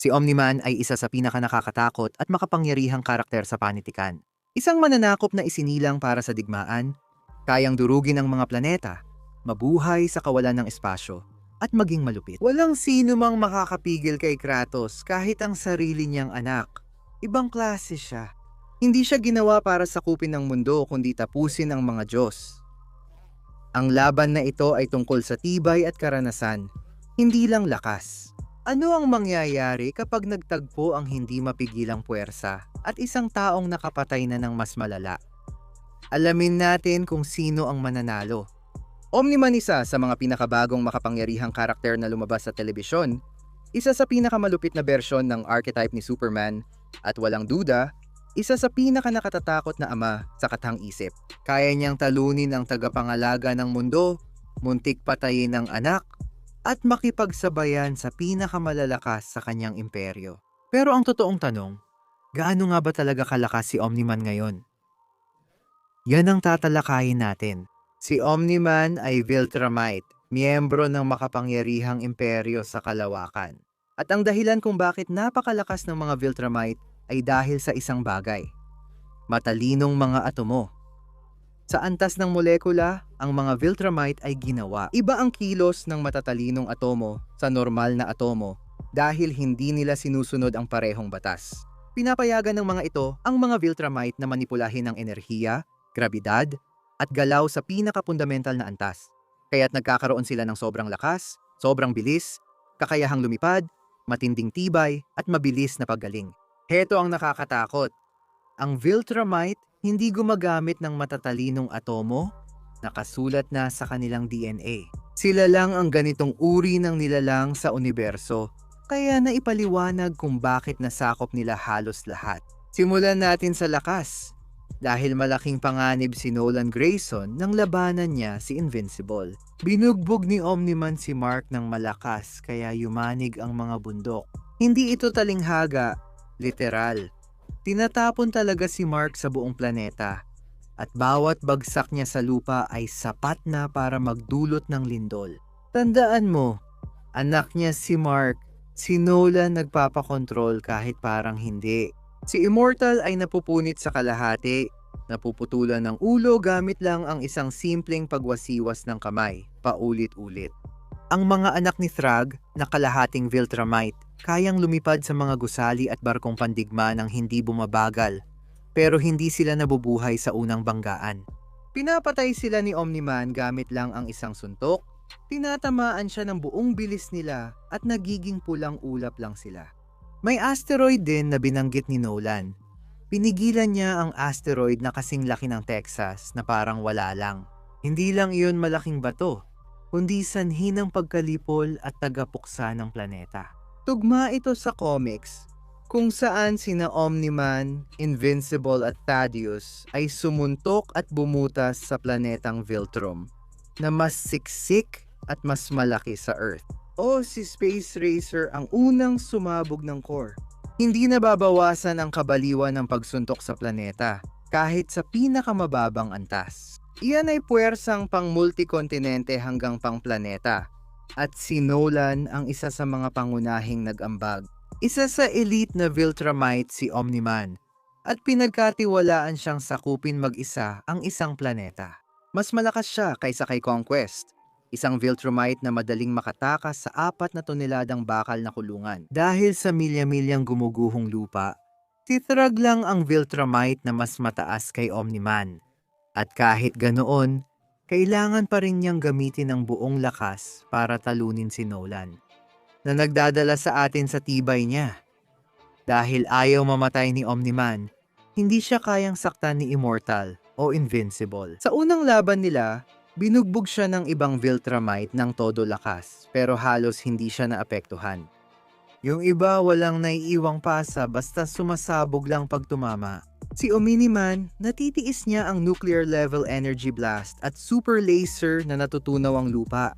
Si Omni-Man ay isa sa pinakanakakatakot at makapangyarihang karakter sa panitikan. Isang mananakop na isinilang para sa digmaan, kayang durugin ang mga planeta, mabuhay sa kawalan ng espasyo, at maging malupit. Walang sino mang makakapigil kay Kratos kahit ang sarili niyang anak. Ibang klase siya. Hindi siya ginawa para sakupin ng mundo kundi tapusin ang mga Diyos. Ang laban na ito ay tungkol sa tibay at karanasan, hindi lang lakas. Ano ang mangyayari kapag nagtagpo ang hindi mapigilang puwersa at isang taong nakapatay na ng mas malala? Alamin natin kung sino ang mananalo. Omni-Man isa sa mga pinakabagong makapangyarihang karakter na lumabas sa telebisyon, isa sa pinakamalupit na bersyon ng archetype ni Superman, at walang duda, isa sa pinakanakatatakot na ama sa katang-isip. Kaya niyang talunin ang tagapangalaga ng mundo, muntik patayin ng anak, at makipagsabayan sa pinakamalalakas sa kanyang imperyo. Pero ang totoong tanong, gaano nga ba talaga kalakas si Omni-Man ngayon? Yan ang tatalakayin natin. Si Omni-Man ay Viltrumite, miyembro ng makapangyarihang imperyo sa kalawakan. At ang dahilan kung bakit napakalakas ng mga Viltrumite ay dahil sa isang bagay. Matalinong mga atomo. Sa antas ng molekula, ang mga Viltrumite ay ginawa. Iba ang kilos ng matatalinong atomo sa normal na atomo dahil hindi nila sinusunod ang parehong batas. Pinapayagan ng mga ito ang mga Viltrumite na manipulahin ang enerhiya, grabidad, at galaw sa pinakapundamental na antas. Kaya't nagkakaroon sila ng sobrang lakas, sobrang bilis, kakayahang lumipad, matinding tibay, at mabilis na paggaling. Heto ang nakakatakot. Ang Viltrumite hindi gumagamit ng matatalinong atomo, nakasulat na sa kanilang DNA. Sila lang ang ganitong uri ng nilalang sa universo, kaya naipaliwanag kung bakit nasakop nila halos lahat. Simulan natin sa lakas. Dahil malaking panganib si Nolan Grayson nang labanan niya si Invincible. Binugbog ni Omni-Man si Mark ng malakas kaya yumanig ang mga bundok. Hindi ito talinghaga, literal. Tinatapon talaga si Mark sa buong planeta at bawat bagsak niya sa lupa ay sapat na para magdulot ng lindol. Tandaan mo, anak niya si Mark, si Nolan nagpapakontrol kahit parang hindi. Si Immortal ay napupunit sa kalahati, napuputulan ng ulo gamit lang ang isang simpleng pagwasiwas ng kamay, paulit-ulit. Ang mga anak ni Thrag na kalahating Viltrumite kayang lumipad sa mga gusali at barkong pandigma ng hindi bumabagal, pero hindi sila nabubuhay sa unang banggaan. Pinapatay sila ni Omni-Man gamit lang ang isang suntok, tinatamaan siya ng buong bilis nila at nagiging pulang ulap lang sila. May asteroid din na binanggit ni Nolan. Pinigilan niya ang asteroid na kasing laki ng Texas na parang wala lang. Hindi lang iyon malaking bato, kundi sanhi ng pagkalipol at tagapuksa ng planeta. Tugma ito sa comics, kung saan sina Omni-Man, Invincible at Thaddeus ay sumuntok at bumutas sa planetang Viltrum, na mas siksik at mas malaki sa Earth. O si Space Racer ang unang sumabog ng core. Hindi nababawasan ang kabaliwan ng pagsuntok sa planeta, kahit sa pinakamababang antas. Iyan ay puwersang pang multikontinente hanggang pang planeta. At si Nolan ang isa sa mga pangunahing nag-ambag. Isa sa elite na Viltrumite si Omni-Man. At pinagkatiwalaan siyang sakupin mag-isa ang isang planeta. Mas malakas siya kaysa kay Conquest. Isang Viltrumite na madaling makatakas sa 4 na toneladang bakal na kulungan. Dahil sa milya-milyang gumuguhong lupa, si Thrag lang ang Viltrumite na mas mataas kay Omni-Man. At kahit ganoon, kailangan pa rin niyang gamitin ang buong lakas para talunin si Nolan, na nagdadala sa atin sa tibay niya. Dahil ayaw mamatay ni Omni-Man, hindi siya kayang saktan ni Immortal o Invincible. Sa unang laban nila, binugbog siya ng ibang Viltrumite ng todo lakas, pero halos hindi siya naapektuhan. Yung iba walang naiiwang pasa basta sumasabog lang pag tumama. Si Omni-Man, natitiis niya ang nuclear level energy blast at super laser na natutunaw ang lupa.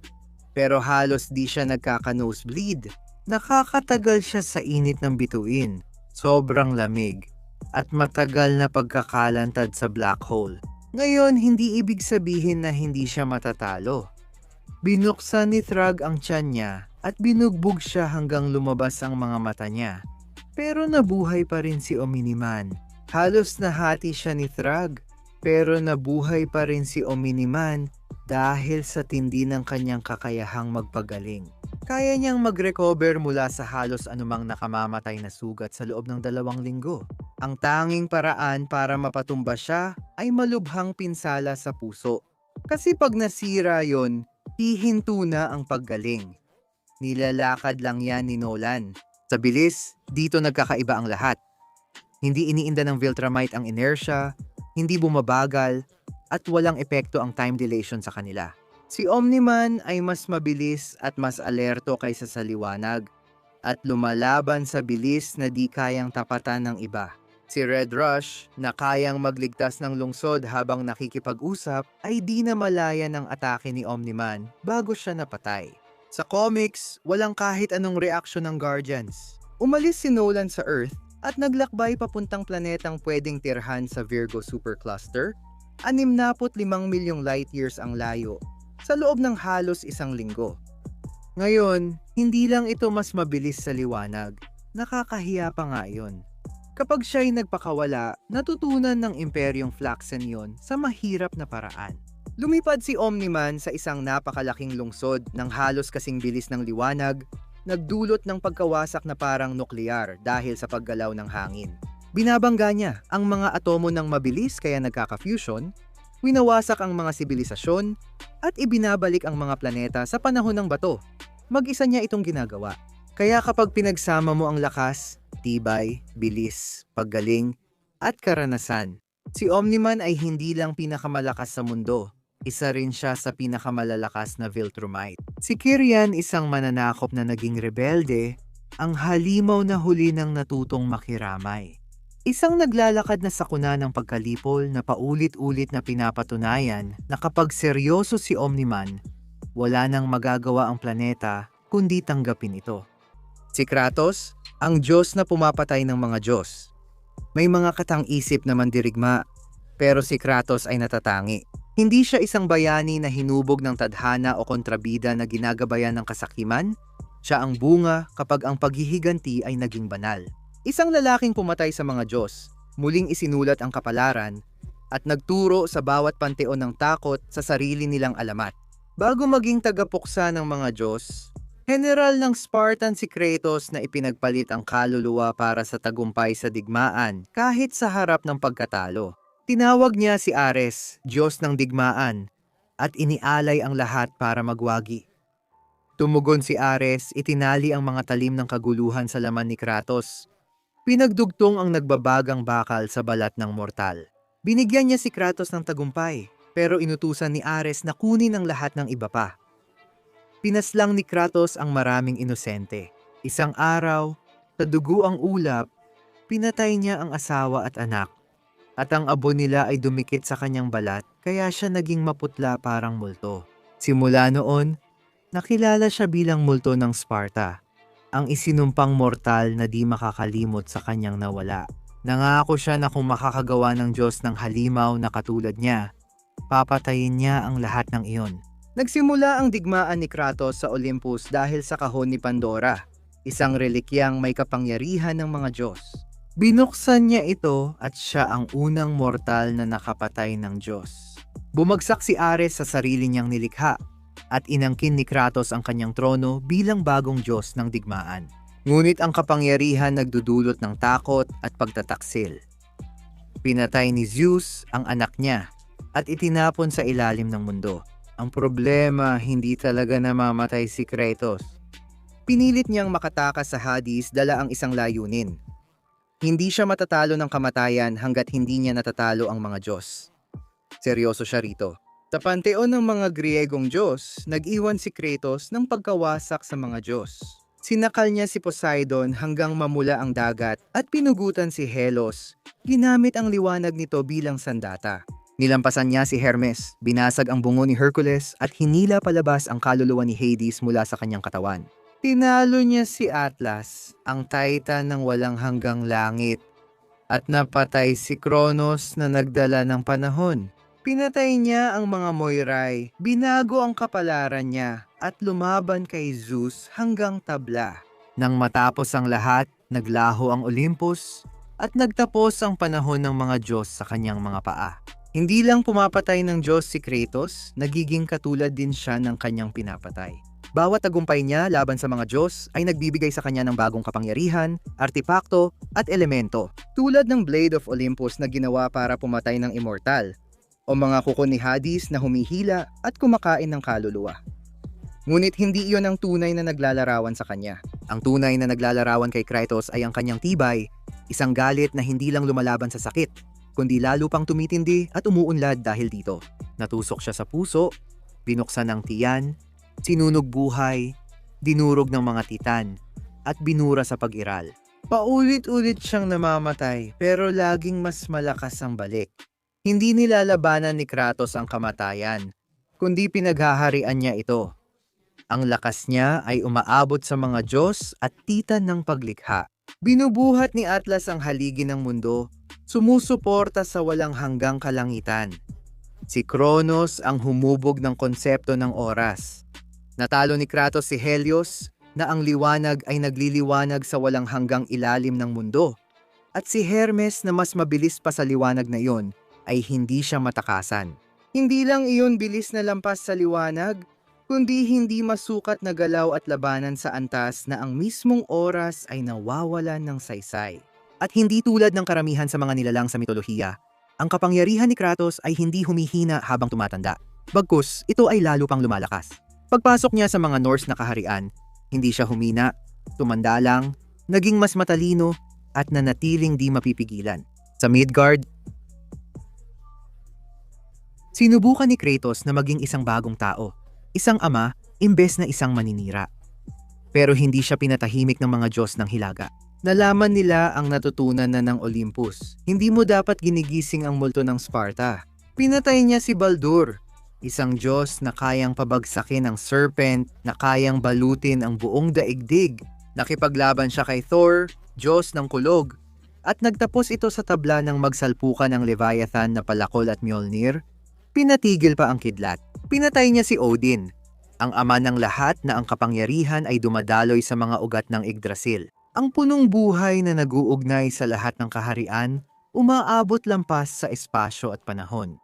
Pero halos di siya nagkaka-nosebleed. Nakakatagal siya sa init ng bituin, sobrang lamig, at matagal na pagkakalantad sa black hole. Ngayon, hindi ibig sabihin na hindi siya matatalo. Binuksan ni Thrag ang tiyan niya at binugbog siya hanggang lumabas ang mga mata niya. Pero nabuhay pa rin si Omniman. Halos nahati siya ni Thrag, pero nabuhay pa rin si Omniman dahil sa tindi ng kanyang kakayahang magpagaling. Kaya niyang mag-recover mula sa halos anumang nakamamatay na sugat sa loob ng 2 linggo. Ang tanging paraan para mapatumba siya ay malubhang pinsala sa puso. Kasi pag nasira yon, hihinto na ang paggaling. Nilalakad lang yan ni Nolan. Sa bilis, dito nagkakaiba ang lahat. Hindi iniinda ng Viltrumite ang inertia, hindi bumabagal, at walang epekto ang time dilation sa kanila. Si Omniman ay mas mabilis at mas alerto kaysa sa liwanag at lumalaban sa bilis na di kayang tapatan ng iba. Si Red Rush na kayang magligtas ng lungsod habang nakikipag-usap ay di na malaya ng atake ni Omniman bago siya napatay. Sa comics, walang kahit anong reaksyon ng Guardians. Umalis si Nolan sa Earth at naglakbay papuntang planetang pwedeng tirhan sa Virgo Supercluster. 65 milyong light years ang layo sa loob ng halos 1 linggo. Ngayon, hindi lang ito mas mabilis sa liwanag, nakakahiya pa nga yun. Kapag siya'y nagpakawala, natutunan ng Imperyong Flaxen yon sa mahirap na paraan. Lumipad si Omniman sa isang napakalaking lungsod ng halos kasing bilis ng liwanag, nagdulot ng pagkawasak na parang nuklear dahil sa paggalaw ng hangin. Binabangga niya ang mga atomo ng mabilis kaya nagkaka-fusion, winawasak ang mga sibilisasyon, at ibinabalik ang mga planeta sa panahon ng bato. Mag-isa niya itong ginagawa. Kaya kapag pinagsama mo ang lakas, tibay, bilis, paggaling, at karanasan, si Omniman ay hindi lang pinakamalakas sa mundo, isa rin siya sa pinakamalalakas na Viltrumite. Si Kyrian, isang mananakop na naging rebelde, ang halimaw na huli ng natutong makiramay. Isang naglalakad na sakuna ng pagkalipol na paulit-ulit na pinapatunayan na kapag seryoso si Omniman, wala nang magagawa ang planeta kundi tanggapin ito. Si Kratos, ang Diyos na pumapatay ng mga Diyos. May mga katang-isip na mandirigma, pero si Kratos ay natatangi. Hindi siya isang bayani na hinubog ng tadhana o kontrabida na ginagabayan ng kasakiman. Siya ang bunga kapag ang paghihiganti ay naging banal. Isang lalaking pumatay sa mga Diyos, muling isinulat ang kapalaran, at nagturo sa bawat panteon ng takot sa sarili nilang alamat. Bago maging tagapuksa ng mga Diyos, general ng Spartan si Kratos na ipinagpalit ang kaluluwa para sa tagumpay sa digmaan kahit sa harap ng pagkatalo. Tinawag niya si Ares, Diyos ng digmaan, at inialay ang lahat para magwagi. Tumugon si Ares, itinali ang mga talim ng kaguluhan sa laman ni Kratos. Pinagdugtong ang nagbabagang bakal sa balat ng mortal. Binigyan niya si Kratos ng tagumpay, pero inutusan ni Ares na kunin ang lahat ng iba pa. Pinaslang ni Kratos ang maraming inosente. Isang araw, sa dugo ang ulap, pinatay niya ang asawa at anak. At ang abo nila ay dumikit sa kanyang balat, kaya siya naging maputla parang multo. Simula noon, nakilala siya bilang multo ng Sparta. Ang isinumpang mortal na di makakalimot sa kanyang nawala. Nangako siya na kung makakagawa ng Diyos ng halimaw na katulad niya, papatayin niya ang lahat ng iyon. Nagsimula ang digmaan ni Kratos sa Olympus dahil sa kahon ni Pandora, isang relikyang may kapangyarihan ng mga Diyos. Binuksan niya ito at siya ang unang mortal na nakapatay ng Diyos. Bumagsak si Ares sa sarili niyang nilikha, at inangkin ni Kratos ang kanyang trono bilang bagong Diyos ng digmaan. Ngunit ang kapangyarihan nagdudulot ng takot at pagtataksil. Pinatay ni Zeus ang anak niya at itinapon sa ilalim ng mundo. Ang problema, hindi talaga namamatay si Kratos. Pinilit niyang makatakas sa Hades, dala ang isang layunin. Hindi siya matatalo ng kamatayan hanggat hindi niya natatalo ang mga Diyos. Seryoso siya rito. Sa panteon ng mga Griegong Diyos, nag-iwan si Kratos ng pagkawasak sa mga Diyos. Sinakal niya si Poseidon hanggang mamula ang dagat at pinugutan si Helos. Ginamit ang liwanag nito bilang sandata. Nilampasan niya si Hermes, binasag ang bungo ni Hercules at hinila palabas ang kaluluwa ni Hades mula sa kanyang katawan. Tinalo niya si Atlas, ang titan ng walang hanggang langit, at napatay si Kronos na nagdala ng panahon. Pinatay niya ang mga Moirai, binago ang kapalaran niya, at lumaban kay Zeus hanggang tabla. Nang matapos ang lahat, naglaho ang Olympus at nagtapos ang panahon ng mga Diyos sa kanyang mga paa. Hindi lang pumapatay ng Diyos si Kratos, nagiging katulad din siya ng kanyang pinapatay. Bawat tagumpay niya laban sa mga Diyos ay nagbibigay sa kanya ng bagong kapangyarihan, artipakto at elemento. Tulad ng Blade of Olympus na ginawa para pumatay ng immortal, o mga kuko ni Hades na humihila at kumakain ng kaluluwa. Ngunit hindi iyon ang tunay na naglalarawan sa kanya. Ang tunay na naglalarawan kay Kratos ay ang kanyang tibay, isang galit na hindi lang lumalaban sa sakit, kundi lalo pang tumitindi at umuunlad dahil dito. Natusok siya sa puso, binuksan ng tiyan, sinunog buhay, dinurog ng mga titan, at binura sa pag-iral. Paulit-ulit siyang namamatay pero laging mas malakas ang balik. Hindi nilalabanan ni Kratos ang kamatayan, kundi pinaghaharian niya ito. Ang lakas niya ay umaabot sa mga Diyos at titan ng paglikha. Binubuhat ni Atlas ang haligi ng mundo, sumusuporta sa walang hanggang kalangitan. Si Kronos ang humubog ng konsepto ng oras. Natalo ni Kratos si Helios na ang liwanag ay nagliliwanag sa walang hanggang ilalim ng mundo. At si Hermes na mas mabilis pa sa liwanag na iyon ay hindi siya matakasan. Hindi lang iyon bilis na lampas sa liwanag, kundi hindi masukat na galaw at labanan sa antas na ang mismong oras ay nawawalan ng saysay. At hindi tulad ng karamihan sa mga nilalang sa mitolohiya, ang kapangyarihan ni Kratos ay hindi humihina habang tumatanda. Bagkus, ito ay lalo pang lumalakas. Pagpasok niya sa mga Norse na kaharian, hindi siya humina, tumanda lang, naging mas matalino at nanatiling di mapipigilan. Sa Midgard, sinubukan ni Kratos na maging isang bagong tao. Isang ama, imbes na isang maninira. Pero hindi siya pinatahimik ng mga Diyos ng Hilaga. Nalaman nila ang natutunan na ng Olympus. Hindi mo dapat ginigising ang multo ng Sparta. Pinatay niya si Baldur, isang Diyos na kayang pabagsakin ang serpent, na kayang balutin ang buong daigdig. Nakipaglaban siya kay Thor, Diyos ng kulog, at nagtapos ito sa tabla ng magsalpukan ng Leviathan na Palakol at Mjolnir. Pinatigil pa ang kidlat. Pinatay niya si Odin, ang ama ng lahat na ang kapangyarihan ay dumadaloy sa mga ugat ng Yggdrasil. Ang punong buhay na naguugnay sa lahat ng kaharian, umaabot lampas sa espasyo at panahon.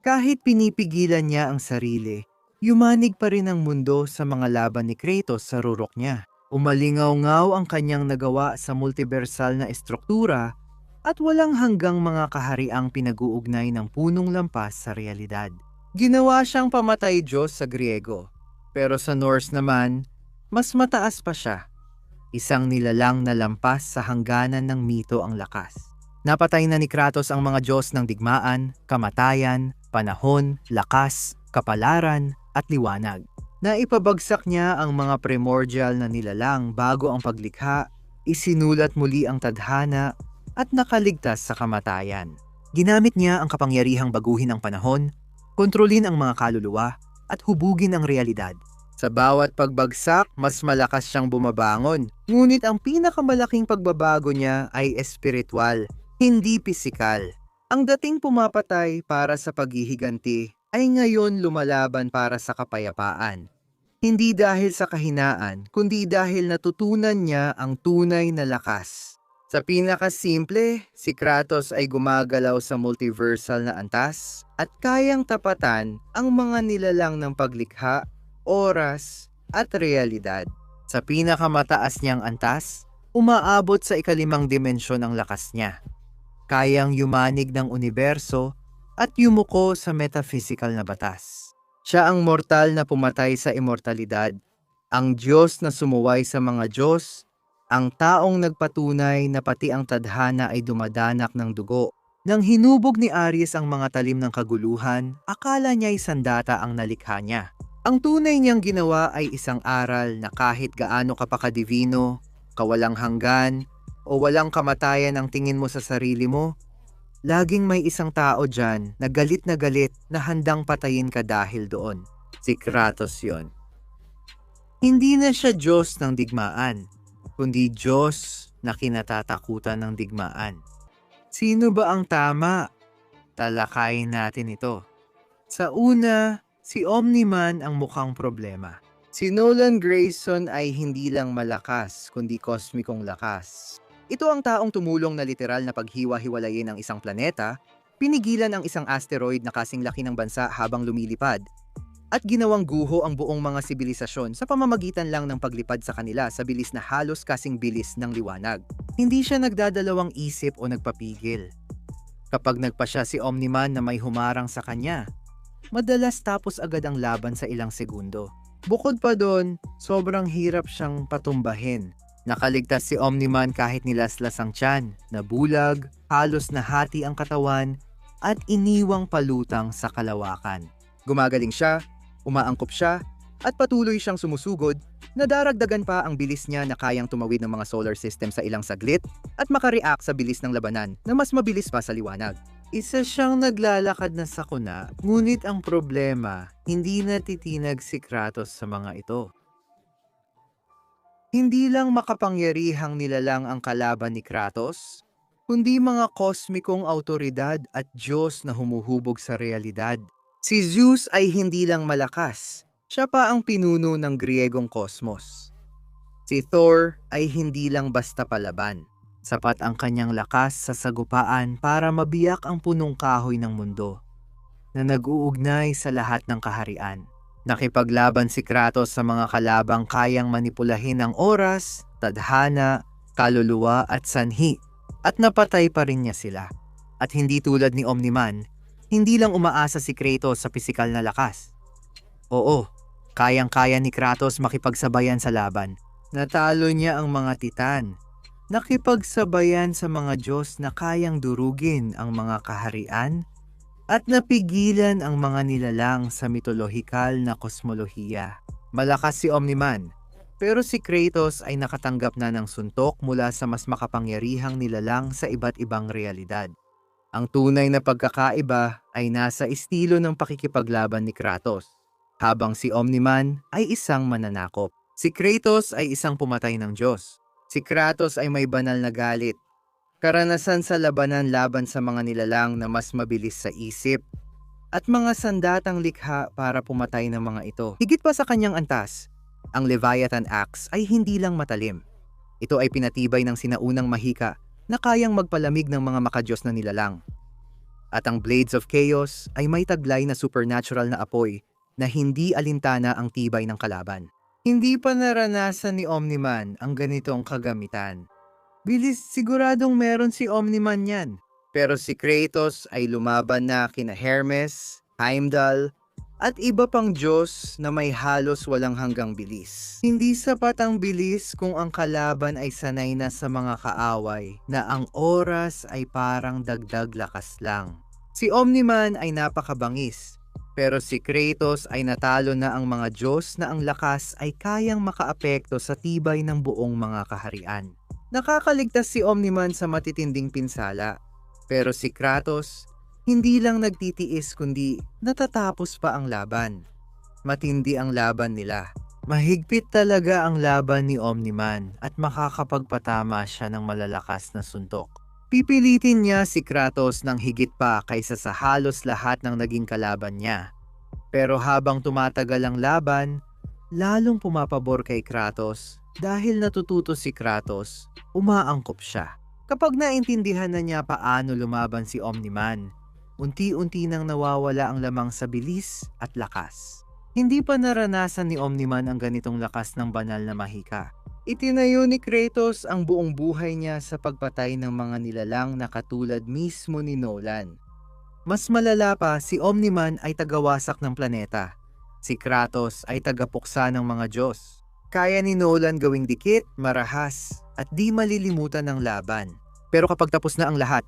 Kahit pinipigilan niya ang sarili, yumanig pa rin ang mundo sa mga laban ni Kratos sa rurok niya. Umalingaw-ngaw ang kanyang nagawa sa multiversal na estruktura at walang hanggang mga kahariang pinag-uugnay ng punong lampas sa realidad. Ginawa siyang pamatay Diyos sa Griego, pero sa Norse naman, mas mataas pa siya. Isang nilalang na lampas sa hangganan ng mito ang lakas. Napatay na ni Kratos ang mga Diyos ng digmaan, kamatayan, panahon, lakas, kapalaran, at liwanag. Naipabagsak niya ang mga primordial na nilalang bago ang paglikha, isinulat muli ang tadhana, at nakaligtas sa kamatayan. Ginamit niya ang kapangyarihang baguhin ang panahon, kontrolin ang mga kaluluwa, at hubugin ang realidad. Sa bawat pagbagsak, mas malakas siyang bumabangon. Ngunit ang pinakamalaking pagbabago niya ay espiritual, hindi pisikal. Ang dating pumapatay para sa paghihiganti ay ngayon lumalaban para sa kapayapaan. Hindi dahil sa kahinaan, kundi dahil natutunan niya ang tunay na lakas. Sa pinakasimple, si Kratos ay gumagalaw sa multiversal na antas at kayang tapatan ang mga nilalang ng paglikha, oras, at realidad. Sa pinakamataas niyang antas, umaabot sa ikalimang dimensyon ang lakas niya. Kayang yumanig ng universo at yumuko sa metaphysical na batas. Siya ang mortal na pumatay sa immortalidad, ang Diyos na sumuway sa mga Diyos, ang taong nagpatunay na pati ang tadhana ay dumadanak ng dugo. Nang hinubog ni Ares ang mga talim ng kaguluhan, akala niya'y sandata ang nalikha niya. Ang tunay niyang ginawa ay isang aral na kahit gaano ka pa kadivino, kawalang hanggan, o walang kamatayan ang tingin mo sa sarili mo, laging may isang tao dyan na galit na handang patayin ka dahil doon. Si Kratos yon. Hindi na siya Diyos ng digmaan, kundi Diyos na kinatatakutan ng digmaan. Sino ba ang tama? Talakayin natin ito. Sa una, si Omni-Man ang mukhang problema. Si Nolan Grayson ay hindi lang malakas, kundi kosmikong lakas. Ito ang taong tumulong na literal na paghiwa-hiwalayin ang isang planeta, pinigilan ang isang asteroid na kasing laki ng bansa habang lumilipad, at ginawang guho ang buong mga sibilisasyon sa pamamagitan lang ng paglipad sa kanila sa bilis na halos kasing bilis ng liwanag. Hindi siya nagdadalawang isip o nagpapigil. Kapag nagpasya si Omniman na may humarang sa kanya, madalas tapos agad ang laban sa ilang segundo. Bukod pa doon, sobrang hirap siyang patumbahin. Nakaligtas si Omniman kahit nilaslas ang tiyan, nabulag, halos nahati ang katawan, at iniwang palutang sa kalawakan. Gumagaling siya, umaangkop siya, at patuloy siyang sumusugod, na daragdagan pa ang bilis niya na kayang tumawid ng mga solar system sa ilang saglit at makareact sa bilis ng labanan na mas mabilis pa sa liwanag. Isa siyang naglalakad na sakuna, ngunit ang problema, hindi natitinag si Kratos sa mga ito. Hindi lang makapangyarihang nilalang ang kalaban ni Kratos, kundi mga kosmikong awtoridad at Diyos na humuhubog sa realidad. Si Zeus ay hindi lang malakas, siya pa ang pinuno ng Griegong kosmos. Si Thor ay hindi lang basta palaban. Sapat ang kanyang lakas sa sagupaan para mabiyak ang punong kahoy ng mundo na nag-uugnay sa lahat ng kaharian. Nakipaglaban si Kratos sa mga kalabang kayang manipulahin ang oras, tadhana, kaluluwa at sanhi, at napatay pa rin niya sila. At hindi tulad ni Omniman, hindi lang umaasa si Kratos sa pisikal na lakas. Oo, kayang-kaya ni Kratos makipagsabayan sa laban. Natalo niya ang mga titan. Nakipagsabayan sa mga Diyos na kayang durugin ang mga kaharian at napigilan ang mga nilalang sa mitolohikal na kosmolohiya. Malakas si Omniman, pero si Kratos ay nakatanggap na ng suntok mula sa mas makapangyarihang nilalang sa iba't ibang realidad. Ang tunay na pagkakaiba ay nasa estilo ng pakikipaglaban ni Kratos, habang si Omniman ay isang mananakop. Si Kratos ay isang pumatay ng Diyos. Si Kratos ay may banal na galit, karanasan sa labanan laban sa mga nilalang na mas mabilis sa isip, at mga sandatang likha para pumatay ng mga ito. Higit pa sa kanyang antas, ang Leviathan Axe ay hindi lang matalim. Ito ay pinatibay ng sinaunang mahika na kayang magpalamig ng mga makadiyos na nilalang. At ang Blades of Chaos ay may taglay na supernatural na apoy na hindi alintana ang tibay ng kalaban. Hindi pa naranasan ni Omniman ang ganitong kagamitan. Bilis siguradong meron si Omniman yan. Pero si Kratos ay lumaban na kina Hermes, Heimdall, at iba pang Diyos na may halos walang hanggang bilis. Hindi sapat ang bilis kung ang kalaban ay sanay na sa mga kaaway na ang oras ay parang dagdag lakas lang. Si Omniman ay napakabangis. Pero si Kratos ay natalo na ang mga Diyos na ang lakas ay kayang makaapekto sa tibay ng buong mga kaharian. Nakakaligtas si Omniman sa matitinding pinsala, pero si Kratos hindi lang nagtitiis kundi natatapos pa ang laban. Matindi ang laban nila. Mahigpit talaga ang laban ni Omniman at makakapagpatama siya ng malalakas na suntok. Pipilitin niya si Kratos ng higit pa kaysa sa halos lahat ng naging kalaban niya. Pero habang tumatagal ang laban, lalong pumapabor kay Kratos dahil natututo si Kratos, umaangkop siya. Kapag naintindihan na niya paano lumaban si Omniman, unti-unti nang nawawala ang lamang sa bilis at lakas. Hindi pa naranasan ni Omniman ang ganitong lakas ng banal na mahika. Itinayo ni Kratos ang buong buhay niya sa pagpatay ng mga nilalang na katulad mismo ni Nolan. Mas malala pa, si Omniman ay tagawasak ng planeta. Si Kratos ay tagapuksa ng mga Diyos. Kaya ni Nolan gawing dikit, marahas, at di malilimutan ng laban. Pero kapag tapos na ang lahat,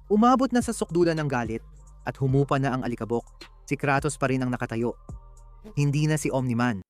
umabot na sa sukdulan ng galit at humupa na ang alikabok, si Kratos pa rin ang nakatayo. Hindi na si Omniman.